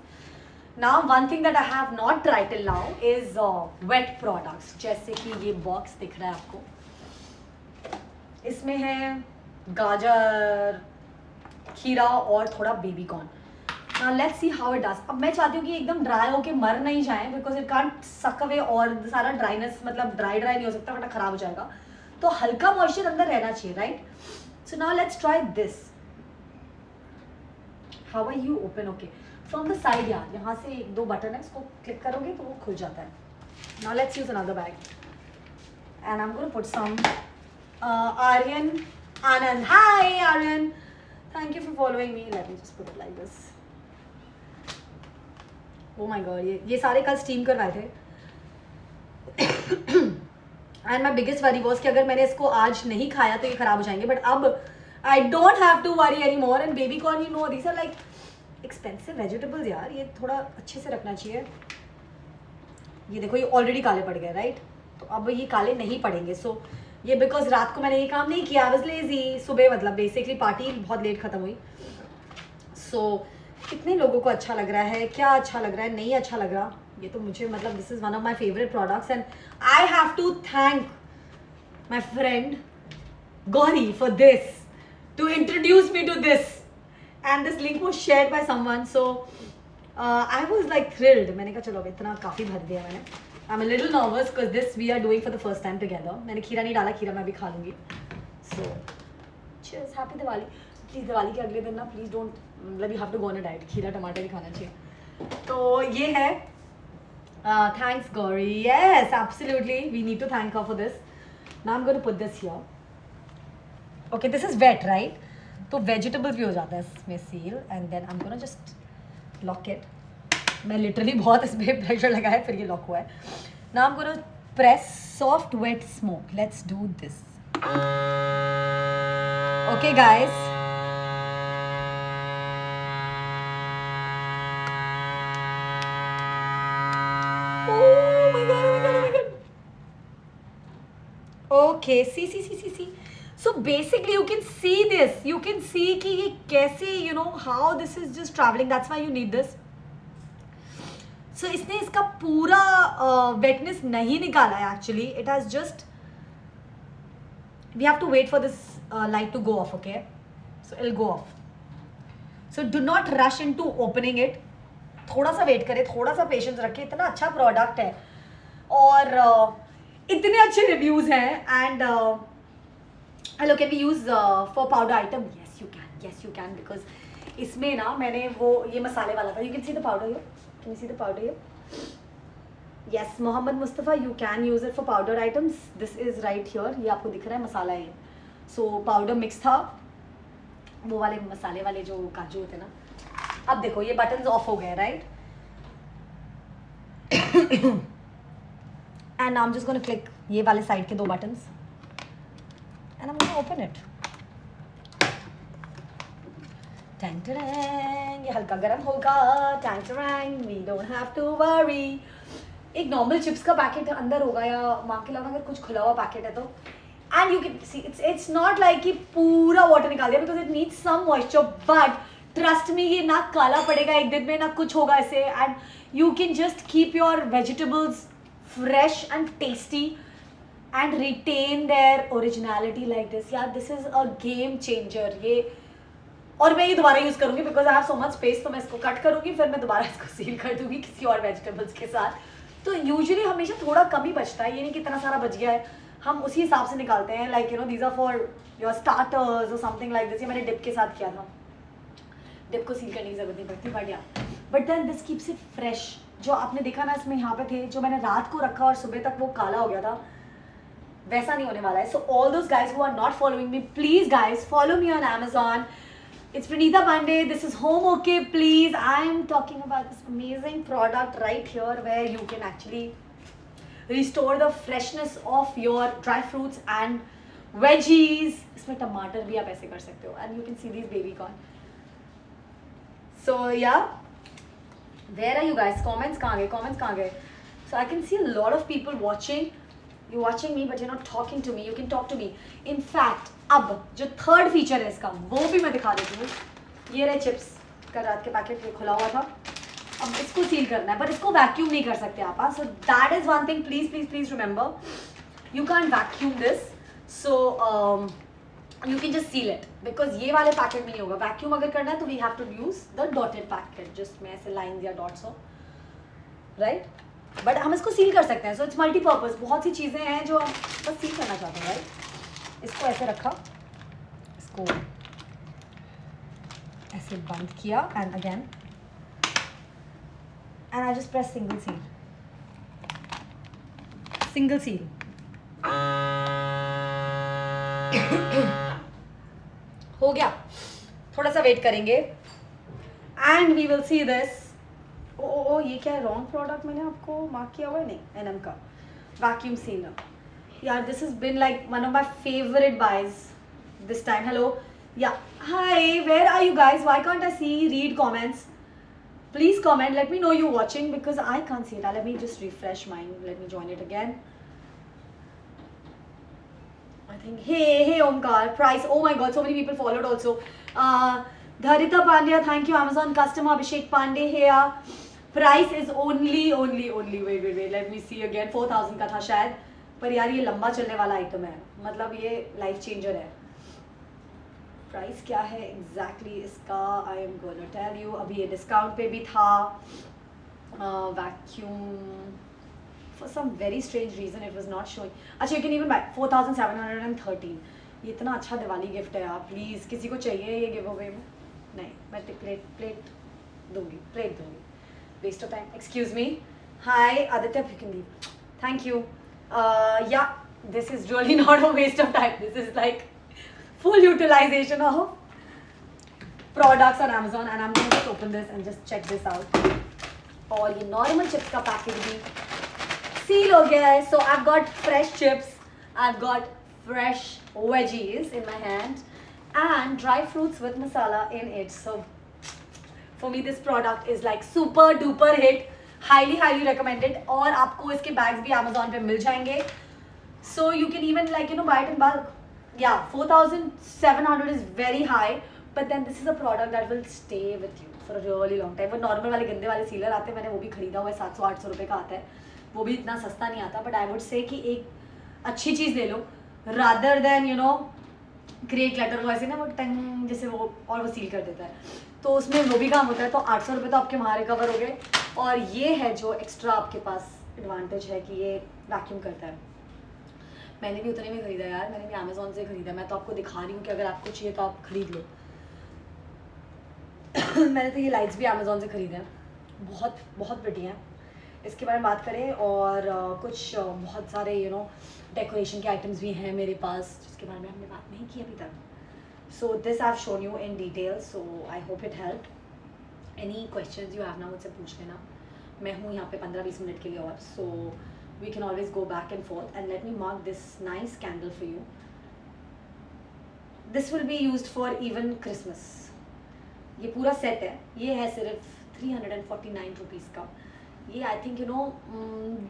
Speaker 1: Now one thing that I have not tried till now is wet products. जैसे कि ये बॉक्स दिख रहा है आपको, इसमें है गाजर, खीरा और थोड़ा baby corn. Let's see how it does. अब मैं चाहती हूँ कि एकदम ड्राई होके मर नहीं जाए बिकॉज इट कांट सक अवे और सारा ड्राइनेस, मतलब ड्राई नहीं हो सकता वरना खराब हो जाएगा. तो हल्का मॉइस्चर अंदर रहना चाहिए, right? So now let's try this. How are you open? Okay, from the side यार, यहाँ से एक दो बटन है, इसको क्लिक करोगे तो वो खुल जाता है. Now let's use another bag and I am gonna put some Aryan Anand. Hi Aryan, thank you for following me. Let me just put it like this. Oh my god, ये सारे कल steam करवाए थे. And my biggest worry was कि अगर मैंने इसको आज नहीं खाया तो ये खराब हो जाएंगे. बट अब I don't have to worry any more. And baby corn, you know, these are like expensive vegetables यार. ये थोड़ा अच्छे से रखना चाहिए. ये देखो, ये ऑलरेडी काले पड़ गए, राइट? तो अब ये काले नहीं पड़ेंगे. सो ये बिकॉज रात को मैंने ये काम नहीं किया, आई वाज लेजी. सुबह मतलब बेसिकली पार्टी बहुत लेट खत्म हुई. सो कितने लोगों को अच्छा लग रहा है, क्या अच्छा लग रहा है, नहीं अच्छा लग रहा, ये तो मुझे, मतलब this is one of my favourite products. And I have to thank my friend Gauri for this, to introduce me to this. And this link was shared by someone. So I was like thrilled. मैंने कहा चलो अब इतना काफ़ी भर दिया मैंने. I am a little nervous because this we are doing for the first time together. मैंने खीरा नहीं डाला, खीरा मैं भी खा लूँगी. So cheers, happy Diwali. Please Diwali के अगले दिन ना प्लीज़ डोंट, मतलब you have to go on a diet. खीरा टमाटर भी खाना चाहिए. तो ये है. Thanks Gauri. Yes, absolutely, we need to thank her for this. Now I am going to put this here. Okay, this is wet, right? तो वेजिटेबल्स भी हो जाता है इसमें seal. And then I am gonna just lock it. मैं literally बहुत इस पर प्रेशर लगाया फिर ये लॉक हुआ है. Now I am gonna press soft wet smoke. Let's do this. Okay guys, okay, see. So basically you can see this, you can see कि ये कैसे, you know how this is just traveling. That's why you need this. So इसने इसका पूरा wetness नहीं निकाला है actually. It has just, we have to wait for this light to go off, okay? So it'll go off. So do not rush into opening it. थोड़ा सा wait करें, थोड़ा सा पेशेंस रखें. इतना अच्छा प्रोडक्ट है और इतने अच्छे रिव्यूज हैं. And hello, can we use for powder item? Yes you can because इसमें ना मैंने वो ये मसाले वाला था. You can see the powder here. Can you see the powder here? Yes, Mohammed Mustafa, you can use it for powder items. This is right here. ये आपको दिख रहा है मसाला है. सो पाउडर मिक्स था, वो वाले मसाले वाले जो काजू होते ना. अब देखो ये बटन्स ऑफ हो गए, right? And I am just gonna click ये वाले साइड के दो buttons and I am gonna open it. टैंग टैंग, ये हल्का गर्म होगा. टैंग टैंग, we don't have to worry. एक नॉर्मल चिप्स का पैकेट अंदर होगा या माँ के अलावा अगर कुछ खुला हुआ पैकेट है तो. And you can see it's not like कि पूरा वाटर निकाल दिया because it needs some moisture. But trust me, ये ना काला पड़ेगा एक दिन में, ना कुछ होगा इसे. And you can just keep your vegetables fresh and tasty and retain their originality like this. Yeah, this is a game changer. ये और मैं ये दोबारा यूज़ करूँगी because I have so much space. तो मैं इसको कट करूँगी, फिर मैं दोबारा इसको सील कर दूँगी किसी और वेजिटेबल्स के साथ. तो यूजुअली हमेशा थोड़ा कम ही बचता है. ये नहीं कि इतना सारा बच गया है, हम उसी हिसाब से निकालते हैं. Like you know these are for your starters और समथिंग लाइक दिस. ये मैंने डिप के साथ किया था. डिप को सील करने की जरूरत नहीं पड़ती. But then this keeps it fresh. जो आपने देखा ना इसमें यहाँ पे थे, जो मैंने रात को रखा और सुबह तक वो काला हो गया था, वैसा नहीं होने वाला है. So all those guys who are not following me, please guys follow me on Amazon. It's Pranita Pandey. This is Home Okay Please. I am talking about this amazing product right here where you can actually restore the freshness of your dry fruits and veggies. इसमें टमाटर भी आप ऐसे कर सकते हो. And you can see these baby corn. So yeah. Where are you guys? Comments कहाँ गए? So I can see a lot of people watching. You watching me but you not talking to me, you can talk to me. In fact अब जो third feature है इसका वो भी मैं दिखा देती हूँ. ये रहे चिप्स, कल रात के पैकेट ये खुला हुआ था. अब इसको सील करना है, पर इसको वैक्यूम नहीं कर सकते आप. So that is one thing, please please please remember, you can vacuum this. So you can just seal it because ये वाले पैकेट में नहीं होगा. वैक्यूम अगर करना है तो we have to use the dotted packet, जिसमें ऐसे लाइंस या डॉट्स हो, राइट. बट हम इसको सील कर सकते हैं. So it's multipurpose. बहुत सी चीज़ें हैं जो हम बस सील करना चाहते हैं, राइट. इसको ऐसे रखा, इसको ऐसे बंद किया and again and I just press single seal. Single seal. हो गया. थोड़ा सा वेट करेंगे and we will see this. Oh ये क्या है, रॉन्ग प्रोडक्ट मैंने आपको मार्क किया हुआ है. नहीं, एनएम का वैक्यूम सीलर. यार this is been like one of my favourite buys this time. Hello, yeah hi, where are you guys? Why can't I see read comments? Please comment, let me know you watching because I can't see it. Let me just refresh mind, let me join it again. I think, hey Omkar, price, oh my god, so many people followed also. Dharita Pandya, thank you. Amazon customer Abhishek Pandey here. Price is only wait, let me see again. 4000 का था शायद, पर यार ये लंबा चलने वाला item है, मतलब ये लाइफ चेंजर है. प्राइस क्या है एग्जैक्टली इसका, I am gonna tell you. अभी ये डिस्काउंट पे भी था. Vacuum for some very strange reason it was not showing. अच्छा, you can even buy 4713. ये इतना अच्छा दिवाली गिफ्ट है यार. प्लीज़ किसी को चाहिए ये गिव अवे में? नहीं, मैं प्लेट दूंगी. Waste of time. Excuse me. Hi Aditya, you can leave. Thank you. Yeah this is really not a waste of time. This is like full utilisation of products on Amazon and I'm going to just open this and just check this out. और ये normal chips का package भी seal हो गया है. So I got fresh chips, I got fresh veggies in my hand and dry fruits with masala in it. So for me this product is like super duper hit, highly recommended. और आपको इसके bags भी Amazon पे मिल जाएंगे. So you can even like you know buy it in bulk. Yeah 4700 is very high, but then this is a product that will stay with you for a really long time. वो normal वाले गंदे वाले sealer आते हैं, मैंने वो भी खरीदा हुआ है. 700-800 रुपये का आता है. वो भी इतना सस्ता नहीं आता. बट आई वुड से कि एक अच्छी चीज़ ले लो rather than you know create clutter. वो ऐसे ना वो टंग जैसे वो और वो सील कर देता है, तो उसमें वो भी काम होता है. तो 800 रुपये तो आपके वहाँ रिकवर हो गए. और ये है जो एक्स्ट्रा आपके पास एडवांटेज है कि ये वैक्यूम करता है. मैंने भी उतने में खरीदा यार, मैंने भी Amazon से खरीदा. मैं तो आपको दिखा रही हूँ कि अगर आपको चाहिए तो आप खरीद लो. मैंने तो ये लाइट्स भी Amazon से खरीदे हैं. बहुत प्रिटी हैं. इसके बारे में बात करें और कुछ बहुत सारे यू नो डेकोरेशन के आइटम्स भी हैं मेरे पास जिसके बारे में हमने बात नहीं की अभी तक. So this I have shown you in detail. So I hope it help. Any questions you have ना मुझसे पूछ लेना. मैं हूँ यहाँ पे 15-20 मिनट के लिए और. So we can always go back and forth and let me mark this nice candle for you. This will be used for even Christmas. ये पूरा सेट है. ये है सिर्फ 349 रुपीज़ का. ये आई थिंक यू नो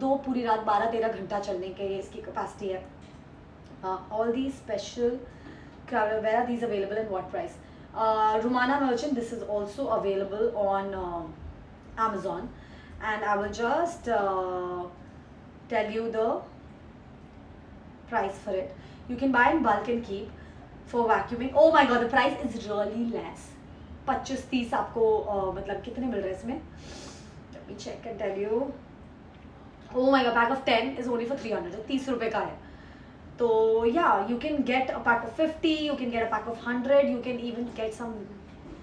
Speaker 1: 2 पूरी रात 12-13 घंटा चलने के इसकी कैपेसिटी है. All the special where these available in what price? Rumana Merchant, this is also available on Amazon and I will just tell you the price for it. You can buy in bulk and keep for vacuuming. Oh my god, the price is really less. 25-30 आपको मतलब कितने मिल रहे हैं इसमें? Let me check and tell you. Oh my god, pack of 10 is only for 300. 30 रुपए का है. तो yeah, you can get a pack of 50, you can get a pack of 100, you can even get some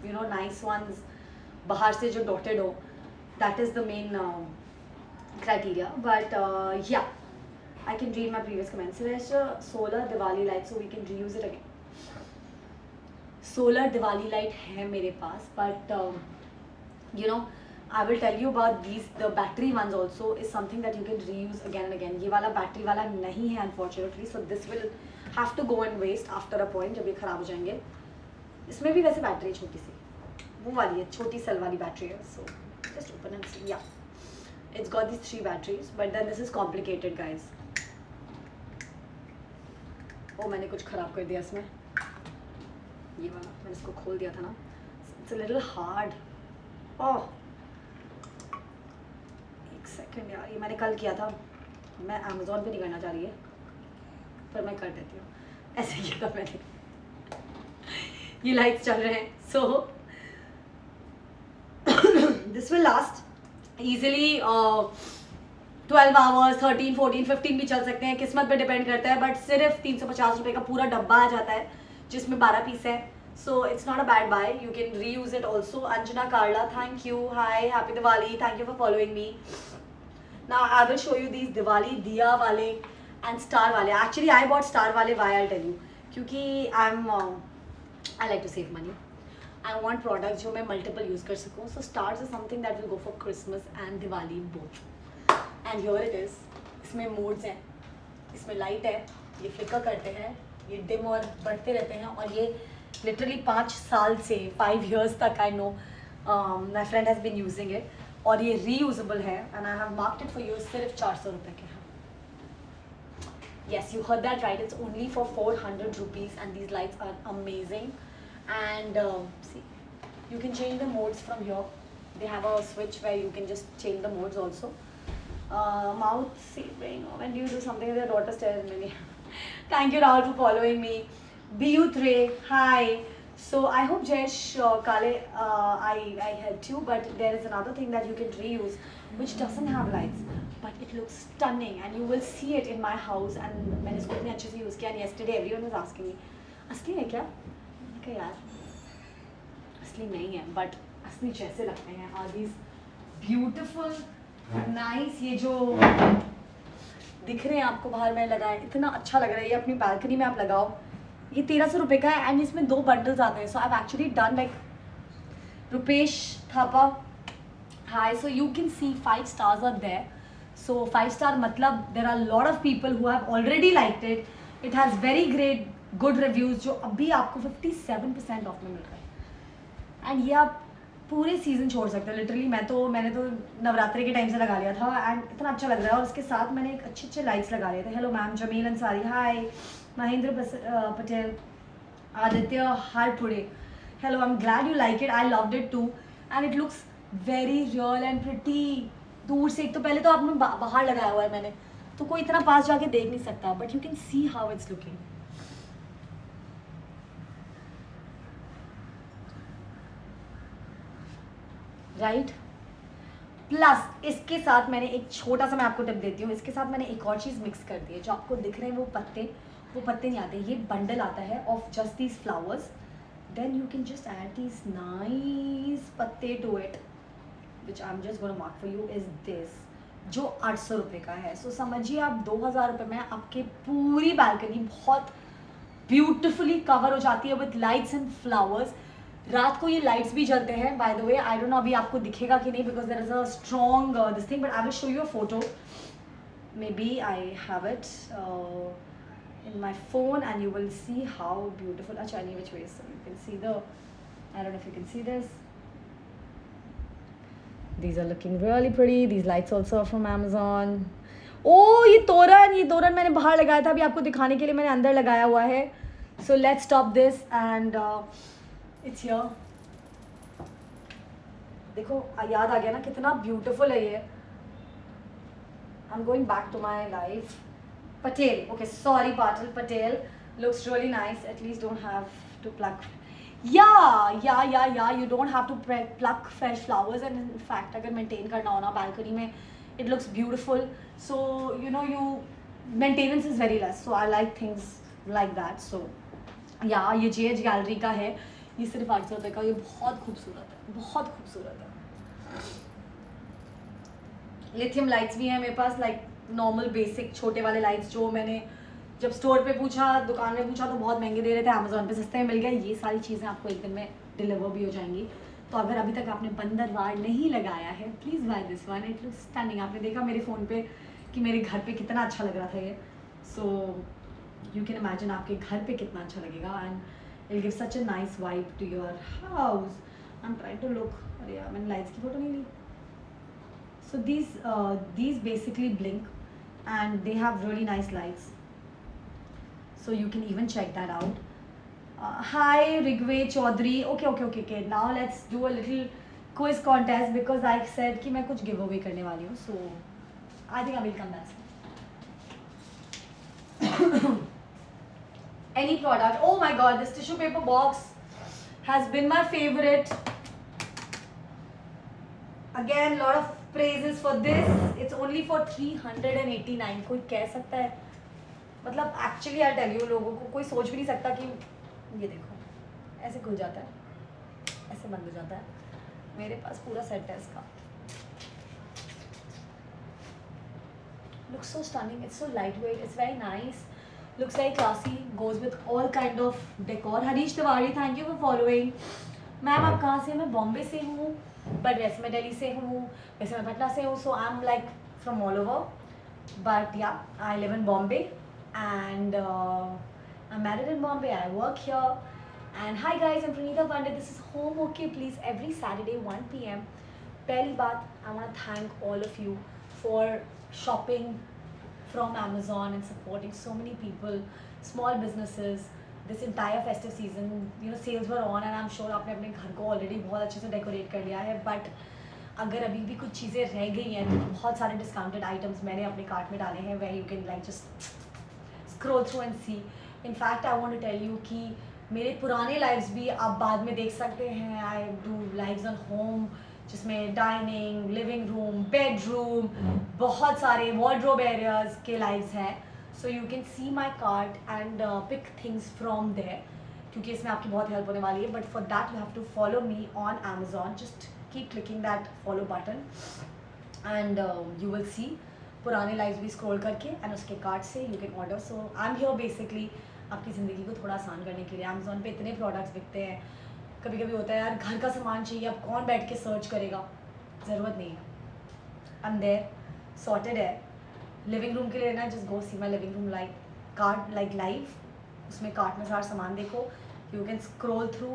Speaker 1: you know nice ones बाहर से जो dotted हो. That is the main criteria. But yeah, I can read my previous comments. There's a solar Diwali light, so we can reuse it again. Solar Diwali light है मेरे पास, but you know I will tell you about these. The battery ones also is something that you can reuse again and again. ये वाला battery वाला नहीं है unfortunately, so this will have to go and waste after a point जब ये ख़राब हो जाएंगे. इसमें भी वैसे बैटरी छोटी सी वो वाली है, छोटी सेल वाली बैटरी है. So just open and see. Yeah, it's got these 3 batteries, but then this is complicated guys. ओ मैंने कुछ ख़राब कर दिया इसमें, ये वाला मैंने इसको खोल दिया था ना, इट्स अ लिटिल हार्ड। ओह एक सेकंड यार, ये मैंने कल किया था, मैं अमेज़ॉन पे नहीं करना चाह रही है पर मैं कर देती हूँ, ऐसे किया था मैंने। ये लाइट्स चल रहे हैं, so this will last easily 12 hours, 13, 14, 15 भी चल सकते हैं, किस्मत पे डिपेंड करता है। बट सिर्फ 350 रुपये का पूरा डब्बा आ जाता है जिसमें 12 पीस है, so it's not a bad buy, you can reuse it also. Anjana Karla, thank you, hi, happy Diwali, thank you for following me. Now I will show you these Diwali diya वाले एंड स्टार वाले। एक्चुअली आई बॉट स्टार वाले, why I tell you, क्योंकि I like to save money, I want product जो मैं multiple use कर सकूँ। So stars is something that will go for Christmas and Diwali both. And here it is, इसमें modes हैं, इसमें light है, ये फ्लिकर करते हैं, ये डिम और बढ़ते रहते हैं, और ये लिटरली 5 साल से 5 years तक I know my friend has been using it, और ये रीयूजेबल है and I have marked it for you, सिर्फ 400 रुपये के हैं। Yes, you heard that right, it's only for 400 rupees and these lights are amazing. And see, you can change the modes from here. They have a switch where you can just change the modes also. Mouth saving, when do you do something with your daughter stares at me? Thank you Rahul for following me. Bu3, hi. So I hope Jayesh Kale, I helped you, but there is another thing that you can reuse which doesn't have lights but it looks stunning and you will see it in my house. And मैंने इसको इतने अच्छे से use किया, and yesterday everyone was asking me असली है क्या, मैंने कहा यार असली नहीं है बट असली जैसे लगते हैं। Are these beautiful nice, ये जो दिख रहे हैं आपको बाहर में लगाए, इतना अच्छा लग रहा है, ये अपनी बालकनी में आप लगाओ। ये 1300 रुपये का है एंड इसमें 2 बंडल्स आते हैं। So I have actually done like Rupesh Thapa, hi, so you can see 5 stars are there. So 5 star मतलब there are a lot of people who have already liked it. It has very great good reviews जो अभी आपको 57% of में मिल रहा है and ये आप पूरे सीज़न छोड़ सकते हो लिटरली। मैंने तो नवरात्रि के टाइम से लगा लिया था एंड इतना अच्छा लग रहा है, और उसके साथ मैंने एक अच्छे लाइट्स लगा लिए थे। Hello ma'am, Jamil Ansari, hi, Mahendra Patel, Aditya Harpure, hello, I am glad you like it, I loved it too and it looks very real and pretty. दूर से, एक तो पहले तो आपने बाहर लगाया हुआ है मैंने, तो कोई इतना पास जाके देख नहीं सकता, but you can see how it's looking. Right, plus इसके साथ मैंने एक छोटा सा, मैं आपको टिप देती हूँ, इसके साथ मैंने एक और चीज़ मिक्स कर दी है। जो आपको दिख रहे हैं वो पत्ते नहीं आते, ये बंडल आता है of just these flowers, then you can just add these nice पत्ते to it, which I am just gonna mark for you is this, जो 800 रुपये का है। सो समझिए आप 2000 रुपये में आपके पूरी बालकनी बहुत ब्यूटिफुली कवर हो जाती है विथ लाइट्स एंड फ्लावर्स। रात को ये लाइट्स भी जलते हैं, by the way, I don't know अभी आपको दिखेगा कि नहीं because there is a strong this thing, but I will show you a photo, maybe I have it in my phone and you will see how beautiful. Acha, any which way, so you can see the, I don't know if you can see this, these are looking really pretty. These lights also are from Amazon. Oh, ये तोरण मैंने बाहर लगाया था, अभी आपको दिखाने के लिए मैंने अंदर लगाया हुआ है। So let's stop this and it's here. देखो याद आ गया ना कितना beautiful है ये। I'm going back to my life. Patel, okay, sorry Patel, looks really nice. At least don't have to pluck. Yeah, you don't have to pluck fresh flowers, and in fact अगर maintain करना हो ना balcony में, it looks beautiful. So you know, maintenance is very less. So I like things like that. So yeah, ये JH Gallery का है, ये सिर्फ 800 रुपये का, ये बहुत खूबसूरत है। लिथियम लाइट्स भी हैं मेरे पास, लाइक नॉर्मल बेसिक छोटे वाले लाइट्स, जो मैंने जब स्टोर पे पूछा, दुकान में पूछा तो बहुत महंगे दे रहे थे, अमेजोन पे सस्ते में मिल गए। ये सारी चीज़ें आपको एक दिन में डिलीवर भी हो जाएंगी। तो अगर अभी तक आपने बंदरवाड़ नहीं लगाया है, please buy this one, it looks stunning. आपने देखा मेरे फ़ोन पे कि मेरे घर पे कितना अच्छा लग रहा था ये, सो यू कैन इमेजिन आपके घर पे कितना अच्छा लगेगा and it give such a nice vibe to your house. I am trying to look, अरे यार मैंने लाइट्स की फ़ोटो नहीं ली। So these basically blink and they have really nice lights. so you can even check that out. Hi Rigve Chaudhary. Okay. Now let's do a little quiz contest because I said कि मैं कुछ giveaway करने वाली हूँ, so I think I will come back. Any product. Oh my god, this tissue paper box has been my favorite. Again, lot of praises for this. It's only for 389. कोई कह सकता है, मतलब actually I'll tell you, लोगों को कोई सोच भी नहीं सकता कि ये देखो ऐसे खुल जाता है, ऐसे बंद हो जाता है. मेरे पास पूरा सेट है इसका. Looks so stunning. It's so lightweight. It's very nice. Looks very classy. Goes with all kind of decor. Harish Tiwari, thank you for following. Ma'am आप कहाँ से? मैं बॉम्बे से हूँ, बट वैसे मैं दिल्ली से हूँ, वैसे मैं पटना से हूँ. So I am like from all over, but yeah I live in Bombay and I am married in Bombay. I work here. And hi guys, I am Pranita Pandit. This is home okay please every Saturday 1 PM. पहली बात, I want to thank all of you for shopping from Amazon and supporting so many people, small businesses. This entire festive season, you know, sales were on and I'm sure आपने अपने घर को already बहुत अच्छे से decorate कर लिया है. बट अगर अभी भी कुछ चीज़ें रह गई हैं तो बहुत सारे डिस्काउंटेड आइटम्स मैंने अपने कार्ट में डाले हैं, where you can like just scroll through and see. In fact, I want to tell you कि मेरे पुराने लाइव्स भी आप बाद में देख सकते हैं. I do lives on home जिसमें डाइनिंग, लिविंग रूम, बेडरूम, बहुत सारे वार्डरोब एरियाज के लाइव्स हैं. So you can see my cart and pick things from there, क्योंकि इसमें आपकी बहुत हेल्प होने वाली है. But for that you have to follow me on Amazon. Just keep clicking that follow button and you will see पुराने lives भी scroll करके एंड उसके कार्ट से you can order. So I am here basically आपकी ज़िंदगी को थोड़ा आसान करने के लिए. Amazon पे इतने प्रोडक्ट्स बिकते हैं. कभी कभी होता है यार घर का सामान चाहिए, अब कौन बैठ के सर्च करेगा, ज़रूरत नहीं है. अंदर सॉर्टेड है. लिविंग रूम के लिए ना, just go see my living room like cart like live. उसमें कार्ट में सारा सामान देखो, you can scroll through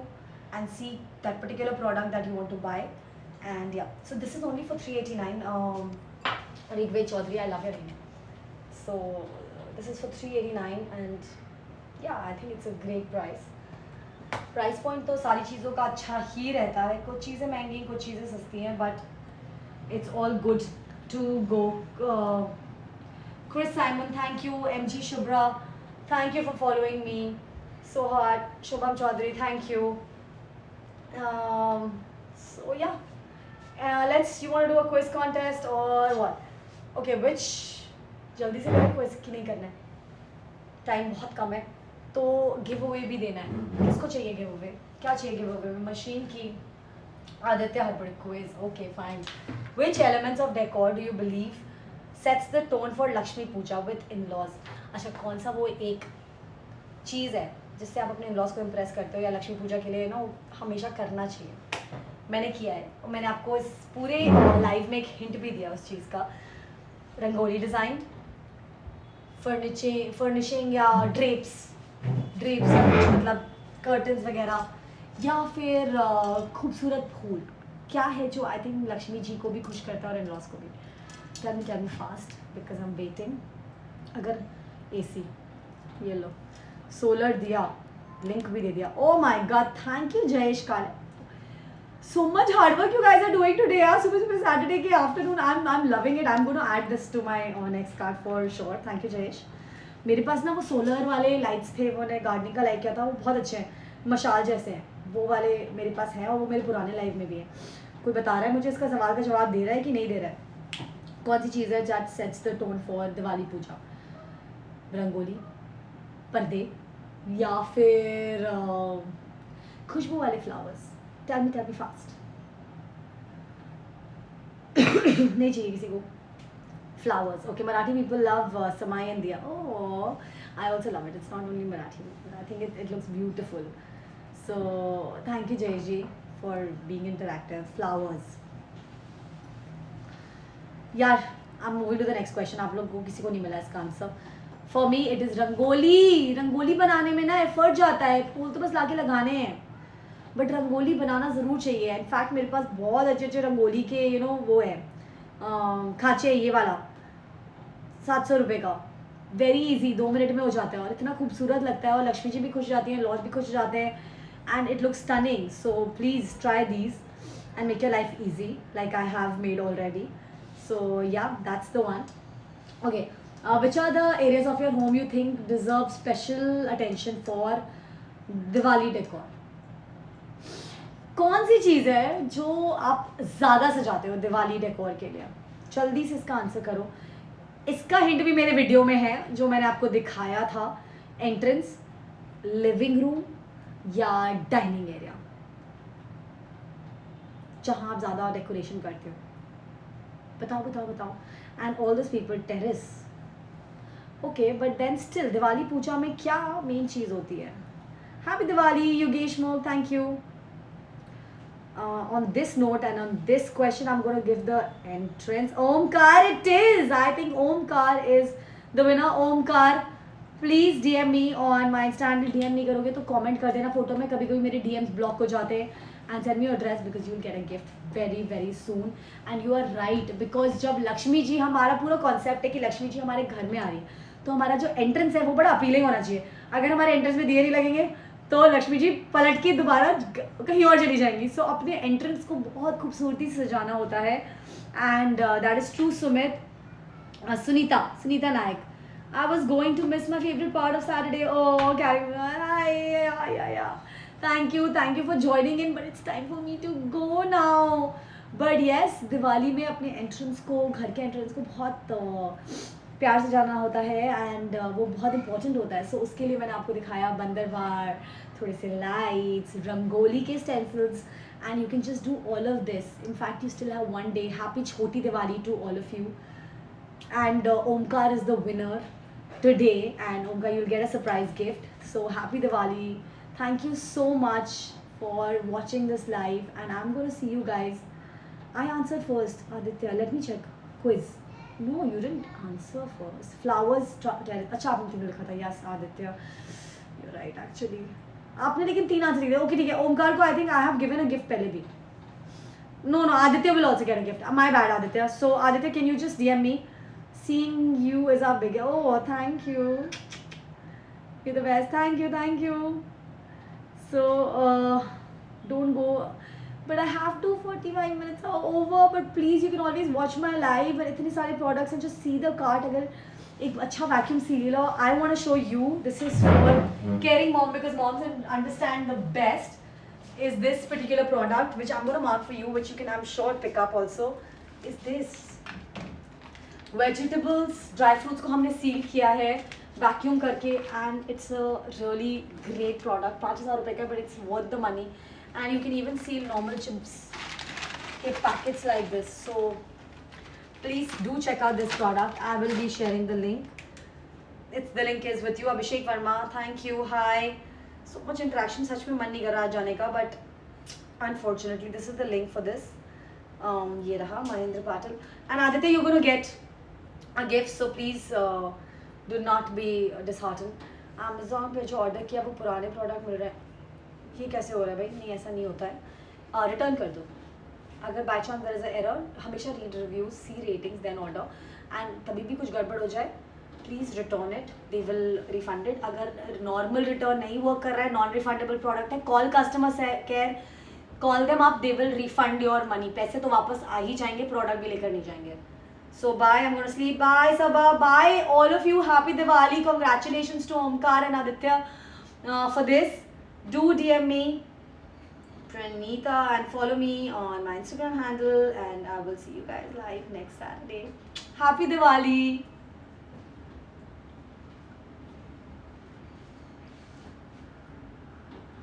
Speaker 1: and see that particular product that you want to buy. And yeah so this is only for 389. Rigve Chaudhary, I love your name. So this is for 389 and yeah, I think it's a great price. Price point तो सारी चीज़ों का अच्छा ही रहता है. कुछ चीज़ें महंगी, कुछ चीज़ें सस्ती हैं, but it's all good to go. Chris Simon, thank you. MG Shubhra, thank you for following me so hard. Shubham Chaudhary, thank you. So yeah let's, you want to do a quiz contest और व्हाट? ओके, विच जल्दी से करें quiz की नहीं करना है, time बहुत कम है. तो गिव अवे भी देना है. किसको चाहिए गिव अवे? क्या चाहिए गिव अवे? मशीन की. Aditya Harbad, quiz. Okay fine. Which elements of decor do you believe sets the tone for Lakshmi puja with in laws? अच्छा, कौन सा वो एक चीज़ है जिससे आप अपने इन लॉज को इम्प्रेस करते हो या लक्ष्मी पूजा के लिए ना हमेशा करना चाहिए? मैंने किया है और मैंने आपको इस पूरे लाइव में एक हिंट भी दिया उस चीज़ का. रंगोली डिज़ाइन, फर्निशिंग या ड्रेप्स या कुछ मतलब कर्टन्स वगैरह, या फिर खूबसूरत फूल. क्या है जो आई थिंक लक्ष्मी जी को भी खुश करता है और इन लॉज को भी? Tell me fast because I am waiting. अगर AC, ये लो. सोलर दिया, लिंक भी दे दिया. Oh my God, thank you Jayesh काल. So much hard work you guys are doing today. यार सुबह सैटरडे के afternoon. I'm loving it. I'm going to add this to my next card for sure. Thank you Jayesh. मेरे पास ना वो solar वाले lights थे, वो मैंने गार्डनिंग का लाइट किया था, वो बहुत अच्छे हैं, मशाल जैसे हैं. वो वाले मेरे पास हैं और वो मेरे पुराने लाइफ में भी है. कोई बता रहा है मुझे इसका सवाल का जवाब दे रहा है कि नहीं दे रहा है? कौन सी चीज़ है that sets the tone for Diwali puja? Rangoli, पर्दे, या फिर खुशबू वाले फ्लावर्स? Tell me fast. नहीं चाहिए किसी को flowers. Okay, Marathi people love Samai and Diya. Oh, I also love it. It's not only Marathi. I think it looks beautiful. So, thank you Jayji for being interactive. Flowers. यार, I'm moving to the next question. आप लोग को किसी को नहीं मिला इसका answer. For me, it is rangoli. Rangoli बनाने में ना एफर्ट जाता है. फूल तो बस लाके लगाने हैं, बट रंगोली बनाना ज़रूर चाहिए. इनफैक्ट मेरे पास बहुत अच्छे अच्छे रंगोली के वो है खाँचे. ये वाला 700 रुपये का वेरी इजी, 2 मिनट में हो जाता है और इतना खूबसूरत लगता है और लक्ष्मी जी भी खुश हो जाती हैं, लॉज भी खुश हो जाते हैं and it looks stunning. So please try these and make your life easy like I have made already. So yeah, that's the one. Okay, which are the areas of your home you think deserve special attention for Diwali decor? कौन सी चीज़ है जो आप ज़्यादा सजाते हो Diwali decor के लिए? जल्दी से इसका आंसर करो. इसका हिंट भी मेरे वीडियो में है जो मैंने आपको दिखाया था. एंट्रेंस, लिविंग रूम या डाइनिंग एरिया, जहाँ आप ज़्यादा डेकोरेशन करते हो. बताओ बताओ बताओ. And all this people terrace. Okay, but then still Diwali puja में क्या मेन चीज़ होती है? Happy Diwali Yogesh Mol, thank you. On this note and on this question, I'm going to give the entrance. Omkar it is. I think Omkar is the winner. Omkar, please DM me on my Insta handle. DM नहीं करोगे तो comment कर देना photo में. कभी कभी मेरे DMs block हो जाते हैं. And send me your address because you will get a gift very very soon. And you are right, because जब लक्ष्मी जी, हमारा पूरा कॉन्सेप्ट है कि लक्ष्मी जी हमारे घर में आ रही है, तो हमारा जो एंट्रेंस है वो बड़ा अपीलिंग होना चाहिए. अगर हमारे एंट्रेंस में दिए नहीं लगेंगे तो लक्ष्मी जी पलट के दोबारा कहीं और चली जाएंगी. सो अपने एंट्रेंस को बहुत खूबसूरती से सजाना होता है. And that is true. Sumit, Sunita Nayak, I was going to miss my favorite part of Saturday. Oh, thank you for joining in, but it's time for me to go now. But yes, Diwali में अपने entrance को, घर के entrance को बहुत प्यार से जाना होता है एंड वो बहुत इंपॉर्टेंट होता है. सो उसके लिए मैंने आपको दिखाया बंदरवार, थोड़े से लाइट्स, रंगोली के stencils, and you can just do all of this. In fact you still have one day. Happy Chhoti Diwali to all of you. And Omkar is the winner today, and Omkar, you'll get a surprise gift. So happy Diwali. Thank you so much for watching this live, and I'm going to see you guys. I answered first, Aditya. Let me check. Quiz. No, you didn't answer first. Flowers. अच्छा आपने 3 लिखा था. Yes, Aditya. You're right actually. आपने लेकिन 3 answer दिए. Okay ठीक है. ओमकार को I think I have given a gift पहले भी. No, Aditya will also get a gift. My bad, Aditya. So Aditya, can you just DM me? Seeing you is our big. Oh, thank you. You're the best. Thank you. So don't go. But I have to. 45 minutes are over. But please, you can always watch my live. And इतने सारे products and just see the cart. अगर एक अच्छा vacuum seal हो, I want to show you. This is for caring mom, because moms understand the best. Is this particular product which I'm going to mark for you, which you can, I'm sure, pick up also. Is this vegetables, dry fruits को हमने seal किया है vacuum करके, and it's a really great product. 5,000 रुपए का, but it's worth the money. And you can even seal normal chips के packets like this. So please do check out this product. I will be sharing the link. The link is with you. Abhishek Verma, thank you. Hi. So much interaction, सच में मन नहीं कर रहा जाने का, but unfortunately this is the link for this. ये रहा Mahendra Patil. And Aditya, you're going to get a gift, so please do not be disheartened. Amazon पे जो ऑर्डर किया वो पुराने प्रोडक्ट मिल रहे हैं. ये कैसे हो रहा है भाई? नहीं, ऐसा नहीं होता है. रिटर्न कर दो. अगर by chance there is a error, हमेशा read reviews, see ratings, then order. And तभी भी कुछ गड़बड़ हो जाए, please return it. They will refund it. अगर नॉर्मल रिटर्न नहीं वर्क कर रहा है, नॉन रिफंडेबल प्रोडक्ट है, call customer care, call them up, they will refund your money. पैसे तो वापस आ ही जाएंगे, प्रोडक्ट भी लेकर नहीं जाएंगे. So bye, I'm going to sleep. Bye Sabha, bye all of you. Happy Diwali. Congratulations to Omkar and Aditya for this. Do DM me, Pranita, and follow me on my Instagram handle, and I will see you guys live next Saturday. Happy Diwali.